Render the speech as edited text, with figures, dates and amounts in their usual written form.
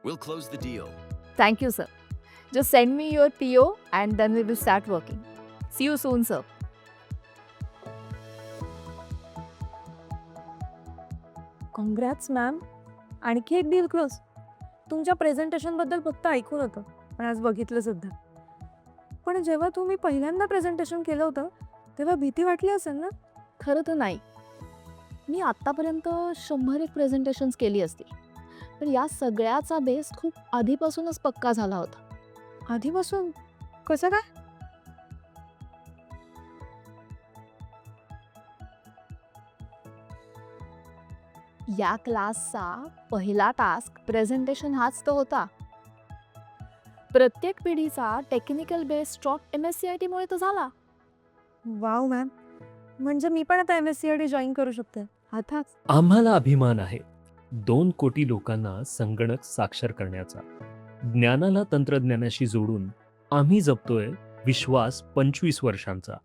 We'll close the deal. Thank you, sir. Just send me your PO and then we will start working. See you soon, sir. Congrats ma'am. आणखी एक deal close. तुमच्या प्रेझेंटेशनबद्दल फक्त ऐकून होतं पण आज बघितलं सुद्धा. पण जेव्हा तुम्ही पहिल्यांदा प्रेझेंटेशन केलं होतं तेव्हा भीती वाटली असेल ना? खरं तर नाही. मी आत्तापर्यंत 100 प्रेझेंटेशन्स केली असतील. पण या सगळ्याचा बेस खूप आधीपासूनच पक्का झाला होता. आधीपासून? कसं काय? या क्लासचा पहिला टास्क प्रेझेंटेशन हाच तर होता. प्रत्येक पिढीचा टेक्निकल बेस स्ट्रॉंग MSCIT मुळे तर झाला. Wow ma'am. म्हणजे मी पण आता MSCIT जॉईन करू शकते. अर्थात आम्हाला अभिमान आहे 2 कोटी लोकांना संगणक साक्षर करण्याचा. ज्ञानाला तंत्रज्ञानाशी जोडून आम्ही जपतोय विश्वास 25 वर्षांचा.